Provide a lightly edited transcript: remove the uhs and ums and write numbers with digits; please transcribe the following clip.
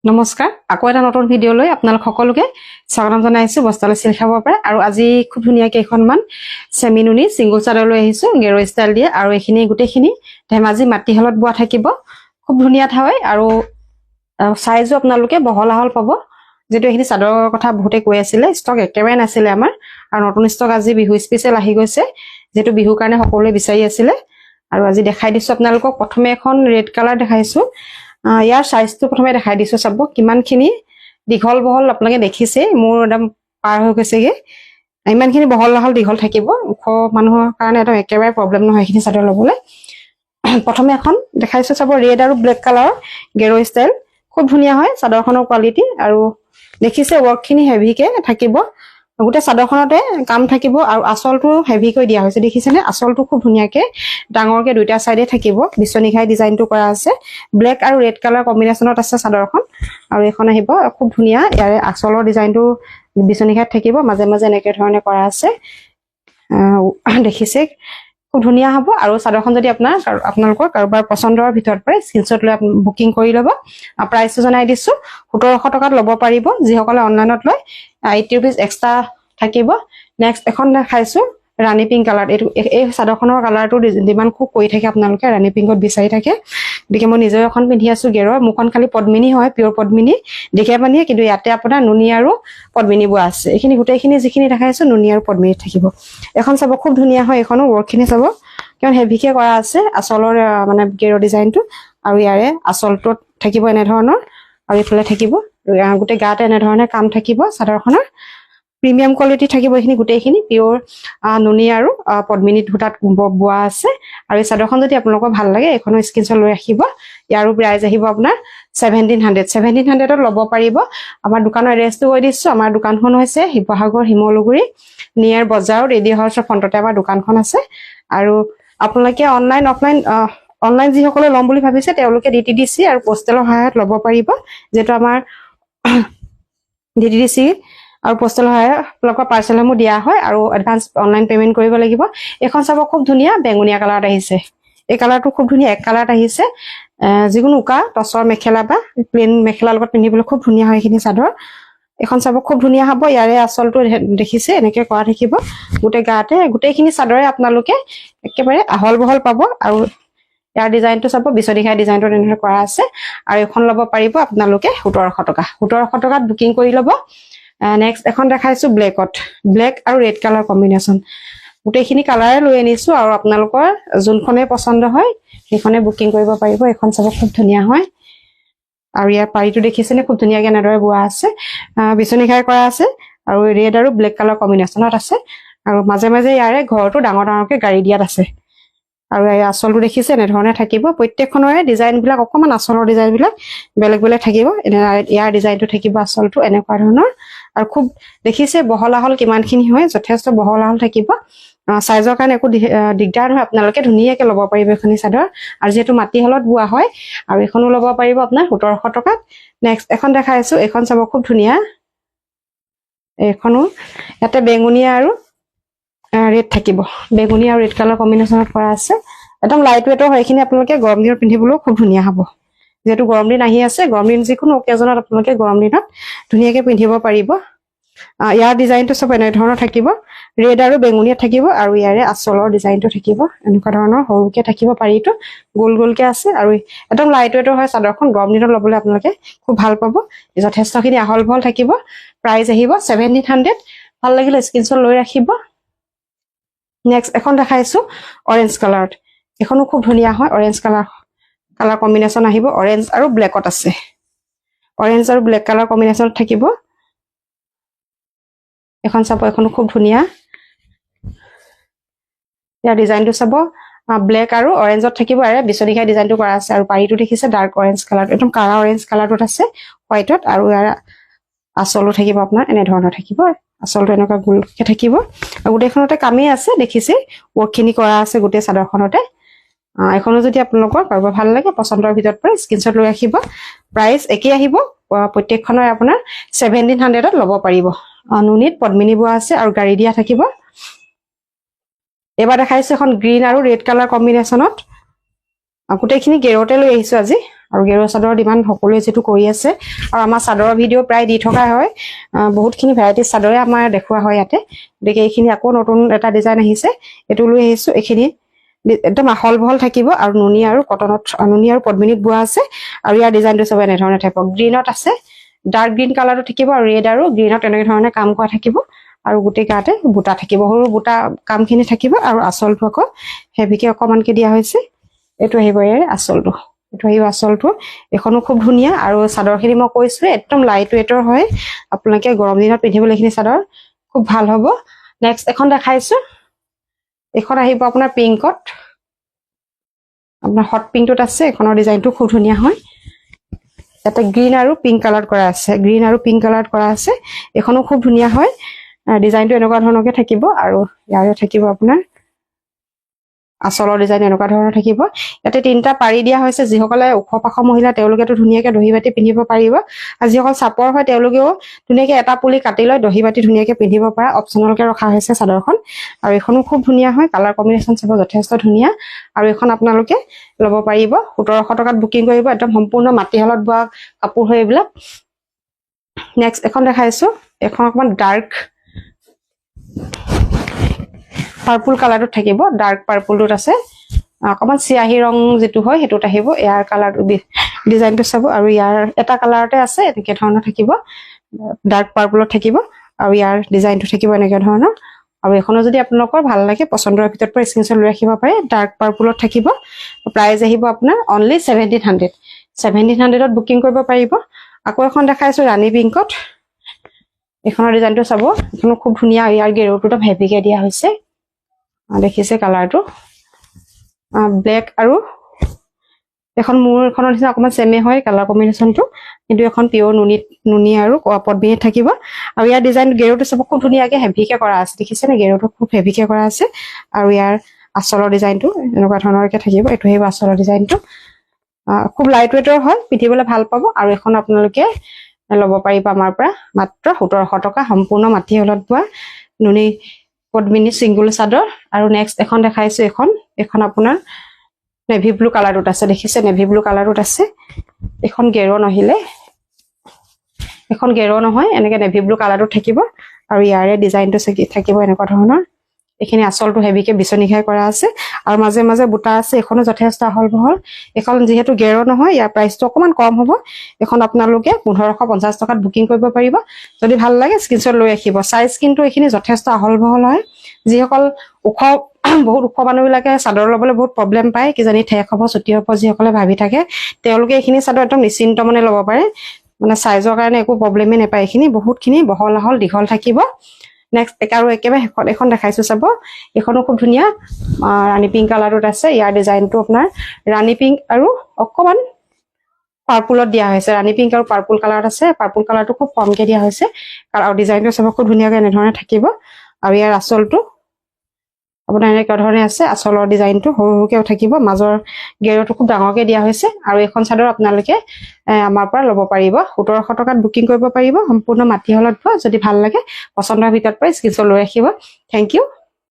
নমস্কাৰ আকৌ এটা নতুন ভিডিঅ লৈ আপোনালোক সকলোকে স্বাগতম জনাইছো বস্তালৈ চিল খাব পাৰে আৰু আজি খুব ধুনীয়া কেইখনমান সেমিনুনি সিঙ্গল চাদৰ লৈ আহিছো গেৰো ষ্টাইল দিয়ে আৰু এখিনি গুটেখিনি ধেমাজি মাটি হলত বোৱা থাকিব খুব ধুনীয়া হয় আৰু সাইজও আপোনালোকে বহলাহল পাব যেটো এখিনি চাদৰ কথা বহুতে কৈ আছিল ষ্টক একেবাৰে নাছিল আমাৰ আৰু নতুন ষ্টক আজি বিহু স্পেশাল আহি গৈছে যেটো বিহু কাৰণে সকলোৱে বিচাৰি আছিল আৰু আজি দেখাই দিছো আপোনালোকক প্ৰথমে এখন ৰেড কালাৰ দেখাইছো ইয়াৰ সাইজটো প্ৰথমে দেখাই দিছো সব কিমানখিনি দীঘল বহল আপোনালোকে দেখিছে মোৰ একদম পাৰ হৈ গৈছেগে ইমানখিনি বহল দীঘল থাকিব ওখ মানুহৰ কাৰণে এটা একেবাৰে প্ৰবলেম নহয় এখিনি চাদৰ লবলৈ প্ৰথমে এখন দেখাইছো সব ৰেড আৰু ব্লেক কালাৰ গেৰো ষ্টাইল খুব ধুনীয়া হয় চাদৰখনৰ কোৱালিটি আৰু দেখিছে ওয়াৰ্কখিনি হেভিকে থাকিব গোটে চাদৰখনতে কাম থাকিব আৰু আঁচলটো হেভি কৈ দিয়া হৈছে দেখিছেনে আঁচলটো খুব ধুনীয়াকে ডাঙৰকে দুইটা সাইডে থাকিব বিছনিখাই ডিজাইনটো কৰা আছে ব্লেক আৰু ৰেড কালাৰ কম্বিনেশনত আছে চাদৰখন আৰু এখন আহিব খুব ধুনীয়া ইয়াৰে আঁচলৰ ডিজাইনটো বিছনিখাইত থাকিব মাজে মাজে এনেকে ধৰণে কৰা আছে দেখিছে খুব ধুনীয়া হ'ব আৰু চাদৰখন যদি আপোনালোকৰ কাৰোবাৰ পছন্দৰ ভিতৰত পৰে স্ক্ৰিনশ্বট লৈ বুকিং কৰি ল'ব প্ৰাইসটো জনাই দিছো 1700 টকাত ল'ব পাৰিব যিসকলে অনলাইনত লয় 80 रुपीस এক্সট্ৰা থাকিব নেক্সট এখন দেখাইছো ৰাণী পিংক কালাৰ এই চাদৰখনৰ কালাৰটো ডিমান্ড খুব কৰি থাকে আপোনালোকে ৰাণী পিংকত বিচাৰি থাকে গতিকে মই নিজে এখন পিন্ধি আছো গেৰো মুখন খালি পদ্মিনী হয় পিওৰ পদ্মিনী দেখে পানিয়ে কিন্তু ইয়াতে আপোনাৰ নুনি আৰু পদ্মিনী বোৱা আছে এইখিনি গুটেখিনি যিখিনি দেখাইছো নুনি আৰু পদ্মিনী থাকিব এখন চাব খুব ধুনীয়া হয় এখনো ওয়াৰ্কখিনি চাব কিমান হেভিকে কৰা আছে আঁচলৰ মানে গেৰো ডিজাইনটো আৰু ইয়াৰে আঁচলটো থাকিব এনে ধৰণৰ আৰু ইফালে থাকিব গুটে গাতে এনে ধৰণে কাম থাকিব চাদৰখনৰ প্ৰিমিয়াম কোৱালিটি থাকিব এখিনি গুটেখিনি পিওৰ নুনি আৰু পদ্মিনী দুটাত বোৱা আছে আৰু এই চাদৰখন যদি আপোনালোকৰ ভাল লাগে এখনো স্ক্ৰিনশ্বট লৈ ৰাখিব ইয়াৰো প্ৰাইস আহিব আপোনাৰ 1700 ত ল'ব পাৰিব আমাৰ দোকানৰ এড্ৰেছটো কৈ দিছো আমাৰ দোকানখন হৈছে শিৱসাগৰ হিমলুগুৰি নিয়াৰ বজাৰ ৰেডি হাউছৰ ফ্ৰণ্টতে আমাৰ দোকানখন আছে আৰু আপোনালোকে অনলাইন অফলাইন অনলাইন যি সকলে লম বুলি ভাবিছে তেওঁলোকে ডিটিডিসি আৰু পোষ্টেলৰ সহায়ত ল'ব পাৰিব যেটো আমাৰ ডিটিডিসি আৰু পোষ্টেলৰ সহায়ত আপোনালোকৰ পাৰ্সেলমু দিয়া হয় আৰু এডভান্স অনলাইন পেমেন্ট কৰিব লাগিব এখন চাব খুব ধুনীয়া বেঙুনিয়া কালাৰত আহিছে এই কালাৰটো খুব ধুনীয়া এক কালাৰত আহিছে যিকোনো উকা টসৰ মেখেলা বা প্লেন মেখেলা লগত পিন্ধিবলৈ খুব ধুনীয়া হয় এখিনি চাদৰ এখন চাব খুব ধুনীয়া হ'ব ইয়াৰে আঁচলটো দেখিছে এনেকে কৰা থাকিব গুটে গাতে গুটেখিনি চাদৰে আপোনালোকে একেবাৰে আহল বহল পাব আৰু ইয়াৰ ডিজাইনটো চাব বিছনিখাই ডিজাইনটো এনেধৰণে কৰা আছে আৰু এখন ল'ব পাৰিব আপোনালোকে 1700 টকাত বুকিং কৰি ল'ব নেক্সট এখন দেখাইছো ব্লেক আৰু ৰেড কালাৰ কম্বিনেশন গুটেখিনি কালাৰে লৈ আনিছো আৰু আপোনালোকৰ যোনখনে পছন্দ হয় সেইখনে বুকিং কৰিব পাৰিব এখন চাব খুব ধুনীয়া হয় আৰু ইয়াৰ পাৰিটো দেখিছেনে খুব ধুনীয়াকে এনেদৰে বোৱা আছে বিছনিখাই কৰা আছে আৰু ৰেড আৰু ব্লেক কালাৰ কম্বিনেশনত আছে আৰু মাজে মাজে ইয়াৰে ঘৰটো ডাঙৰকে গাড়ী দিয়াত আছে আৰু এই আঁচলটো দেখিছে এনে ধৰণে থাকিব প্ৰত্যেকখনৰে ডিজাইন বিলাক অকমান আঁচলৰ ডিজাইন বিলাক বেলেগ বেলেগ থাকিব ইয়াৰ ডিজাইনটো থাকিব আঁচলটো এনেকুৱা ধৰণৰ আৰু খুব দেখিছে বহলাহল কিমানখিনি হয় যথেষ্ট বহলাহল থাকিব সাইজৰ কাৰণে একো দিগদাৰ নহয় আপোনালোকে ধুনীয়াকে ল'ব পাৰিব এখনি চাদৰ আৰু যেটো মাটি হলত বোৱা হয় আৰু এখনো ল'ব পাৰিব আপোনাৰ 1700 টকাত নেক্সট এখন দেখাইছো এখন চাব খুব ধুনীয়া এখনো ইয়াতে বেঙুনিয়া আৰু ৰেড থাকিব বেগুনি আৰু ৰেড কালাৰ কম্বিনেশনত কৰা আছে একদম লাইট ওয়েটৰ হয় এখিনি আপোনালোকে গৰম দিনত পিন্ধিবলৈ খুব ধুনীয়া হ'ব যেটো গৰম দিন আহি আছে গৰম দিন যিকোনো অকেজনত আপোনালোকে গৰম দিনত ধুনীয়াকে পিন্ধিব পাৰিব ইয়াৰ ডিজাইনটো সব এনে ধৰণৰ থাকিব ৰেড আৰু বেঙুনিয়া থাকিব আৰু ইয়াৰে আঁচলৰ ডিজাইনটো থাকিব এনেকুৱা ধৰণৰ হৰুকে থাকিব পাৰিটো গোল গোলকে আছে আৰু একদম লাইট ওয়েটৰ হয় চাদৰখন গৰম দিনত ল'বলৈ আপোনালোকে খুব ভাল পাব যথেষ্টখিনি আহল বহল থাকিব প্ৰাইস আহিব 1700 ভাল লাগিলে স্ক্ৰিনশ্বট লৈ ৰাখিব নেক্সট এখন দেখাইছো অৰেঞ্জ কালাৰত এখনো খুব ধুনীয়া হয় অৰেঞ্জ কালাৰ কম্বিনেশন আহিব অৰেঞ্জ আৰু ব্লেকত আছে অৰেঞ্জ আৰু ব্লেক কালাৰ কম্বিনেশনত থাকিব এখন চাব এখনো খুব ধুনীয়া ইয়াৰ ডিজাইনটো চাব ব্লেক আৰু অৰেঞ্জত থাকিব আৰু বিছনিখাই ডিজাইনটো কৰা আছে আৰু পাৰিটো দেখিছে ডাৰ্ক অৰেঞ্জ কালাৰ একদম কাৰা অৰেঞ্জ কালাৰটোত আছে হোৱাইটত আৰু ইয়াৰ আঁচলো থাকিব আপোনাৰ এনে ধৰণৰ থাকিব আঁচলটো এনেকুৱা গোলকে থাকিব আৰু গুটেখনতে কামেই আছে দেখিছে ওয়াৰ্কখিনি কৰা আছে গুটে চাদৰখনতে এখনো যদি আপোনালোকৰ কাৰোবাৰ ভাল লাগে পছন্দৰ ভিতৰত পৰে স্ক্ৰিনশ্বট লৈ ৰাখিব প্ৰাইস একেই আহিব প্ৰত্যেকখনৰ আপোনাৰ 1700 ত ল'ব পাৰিব নুনিত পদ্মিনী বোৱা আছে আৰু গাড়ী দিয়া থাকিব এবাৰ দেখাইছো এখন গ্ৰীণ আৰু ৰেড কালাৰ কম্বিনেশনত গোটেইখিনি গেৰতে লৈ আহিছো আজি আৰু গেৰুৱা চাদৰৰ ডিমাণ্ড সকলোৱে যেটো কৰি আছে আৰু আমাৰ চাদৰৰ ভিডিঅ' প্ৰায় দি থকা হয় বহুতখিনি ভেৰাইটি চাদৰে আমাৰ দেখুৱা হয় ইয়াতে গতিকে এইখিনি আকৌ নতুন এটা ডিজাইন আহিছে এটো লৈ আহিছো এইখিনি একদম আহল বহল থাকিব আৰু নুনি আৰু কটনত নুনি আৰু পদ্মিনীত বোৱা আছে আৰু ইয়াৰ ডিজাইনটো সব এনে ধৰণে থাকিব গ্ৰীনত আছে ডাৰ্ক গ্ৰীন কালাৰটো থাকিব আৰু ৰেড আৰু গ্ৰীনত এনেকৈ ধৰণে কাম কৰা থাকিব আৰু গোটেই গাতে বুটা থাকিব সৰু বুটা কামখিনি থাকিব আৰু আঁচলটো আকৌ হেভিকে অকমানকে দিয়া হৈছে এটো আহিব ইয়াৰ আঁচলটো এটো আহিব আঁচলটো এখনো খুব ধুনীয়া আৰু চাদৰখিনি মই কৈছো একদম লাইট ৱেটৰ হয় আপোনালোকে গৰম দিনত পিন্ধিবলৈ এইখিনি চাদৰ খুব ভাল হ'ব নেক্সট এখন দেখাইছো এখন আহিব আপোনাৰ পিংকত আপোনাৰ হট পিংকত আছে এখনৰ ডিজাইনটো খুব ধুনীয়া হয় এটা গ্ৰীন আৰু পিংক কালাৰ কৰা আছে গ্ৰীন আৰু পিংক কালাৰ কৰা আছে এখনো খুব ধুনীয়া হয় ডিজাইনটো এনেকুৱা ধৰণৰকে থাকিব আৰু ইয়াৰে থাকিব আপোনাৰ আঁচলৰ ডিজাইন এনেকুৱা ধৰণৰ থাকিব ইয়াতে তিনটা পাৰি দিয়া হৈছে যিসকলে ওখ পাখ মহিলা তেওঁলোকেতো ধুনীয়াকে দহি বাতি পিন্ধিব পাৰিব আৰু যিসকল চাপৰ হয় তেওঁলোকেও ধুনীয়াকে এটা পুলি কাটি লৈ দহি বাতি ধুনীয়াকে পিন্ধিব পৰা অপচনেলকে ৰখা হৈছে চাদৰখন আৰু এখনো খুব ধুনীয়া হয় কালাৰ কম্বিনেশ্যন চাব যথেষ্ট ধুনীয়া আৰু এখন আপোনালোকে ল'ব পাৰিব 1700 টকাত বুকিং কৰিব একদম সম্পূৰ্ণ মাটিহালত বোৱা কাপোৰ হয় এইবিলাক নেক্সট এখন দেখাইছো এখন অকমান ডাৰ্ক পাৰ্পল কালাৰটো থাকিব ডাৰ্ক পাৰ্পলটোত আছে অকমান চিয়াহী ৰং যেটো হয় হেতুত আহিব ইয়াৰ কালাৰটো ডিজাইনটো চাব আৰু ইয়াৰ এটা কালাৰতে আছে এনেকে ধৰণৰ থাকিব ডাৰ্ক পাৰ্পলত থাকিব আৰু ইয়াৰ ডিজাইনটো থাকিব এনেকে ধৰণৰ আৰু এখনো যদি আপোনালোকৰ ভাল লাগে পছন্দৰ ভিতৰত পৰা স্ক্ৰিনশ্বট লৈ ৰাখিব পাৰে ডাৰ্ক পাৰ্পলত থাকিব প্ৰাইস আহিব আপোনাৰ অনলি 1700ত বুকিং কৰিব পাৰিব আকৌ এখন দেখাইছো ৰাণী পিংকত এখনৰ ডিজাইনটো চাব এখনো খুব ধুনীয়া ইয়াৰ গেৰুটো হেভিকে দিয়া হৈছে দেখিছে কালাৰটো ব্লেক আৰু এখন মূৰ এখনৰ নিচিনা অকমান সেমে হয় কালাৰ কম্বিনেশ্যনটো কিন্তু এখন পিওৰ নুনি আৰু পদ্মিনীত থাকিব আৰু ইয়াৰ ডিজাইন গেৰুটো সব খুব ধুনীয়াকে হেভিকে কৰা আছে দেখিছে নে গেৰুটো খুব হেভিকে কৰা আছে আৰু ইয়াৰ আঁচলৰ ডিজাইনটো এনেকুৱা ধৰণৰকে থাকিব এটো হেই আঁচলৰ ডিজাইনটো খুব লাইট ৱেটৰ হয় পিন্ধিবলৈ ভাল পাব আৰু এখন আপোনালোকে ল'ব পাৰিব আমাৰ পৰা মাত্ৰ 1700 টকা সম্পূৰ্ণ মাটিহালত বোৱা নুনি পদ্মিনী সিঙ্গল চাদৰ আৰু নেক্সট এখন দেখাইছো এখন আপোনাৰ নেভি ব্লু কালাৰটোত আছে দেখিছে নেভি ব্লু কালাৰটোত আছে এখন গেৰো নহয় এনেকে নেভি ব্লু কালাৰটোত থাকিব আৰু ইয়াৰে ডিজাইনটো থাকিব এনেকুৱা ধৰণৰ এখিনি আঁচলটো হেভিকে বিচনিখাই কৰা আছে আৰু মাজে মাজে বুটা আছে এখনো যথেষ্ট আহল বহল এখন যেহেতু গেৰো নহয় ইয়াৰ প্ৰাইসটো অকমান কম হ'ব এখন আপোনালোকে 1550 টকাত বুকিং কৰিব পাৰিব যদি ভাল লাগে স্ক্ৰিনশ্বট লৈ ৰাখিব সাইজ কিন্তু এখিনি যথেষ্ট আহল বহল হয় যিসকল ওখ বহুত ওখ মানুহবিলাকে চাদৰ লবলৈ বহুত প্ৰবলেম পায় কিজানি ঠেক হ'ব ছুটি হ'ব যিসকলে ভাবি থাকে তেওঁলোকে এখিনি চাদৰ একদম নিশ্চিন্ত মনে ল'ব পাৰে মানে সাইজৰ কাৰণে একো প্ৰবলেমে নাপায় এখিনি বহুতখিনি বহল আহল দীঘল থাকিব নেক্সট আৰু একেবাৰে এখন দেখাইছো চাব এখনো খুব ধুনীয়া ৰাণী পিংক কালাৰটোত আছে ইয়াৰ ডিজাইনটো আপোনাৰ ৰাণী পিংক আৰু অকমান পাৰ্পলত দিয়া হৈছে ৰাণী পিংক আৰু পাৰ্পল কালাৰত আছে পাৰ্পল কালাৰটো খুব কমকে দিয়া হৈছে আৰু ডিজাইনটো চাব খুব ধুনীয়াকৈ এনে ধৰণে থাকিব আৰু ইয়াৰ আঁচলটো আপোনাৰ এনেকুৱা ধৰণে আছে আঁচলৰ ডিজাইনটো সৰুকে থাকিব মাজৰ গেৰুটো খুব ডাঙৰকে দিয়া হৈছে আৰু এখন চাদৰ আপোনালোকে আমাৰ পৰা ল'ব পাৰিব 1700 টকাত বুকিং কৰিব পাৰিব সম্পূৰ্ণ মাটিহালত বোৱা যদি ভাল লাগে পছন্দৰ ভিতৰত পৰা স্ক্ৰিনশ্বট লৈ ৰাখিব থ্যাংক ইউ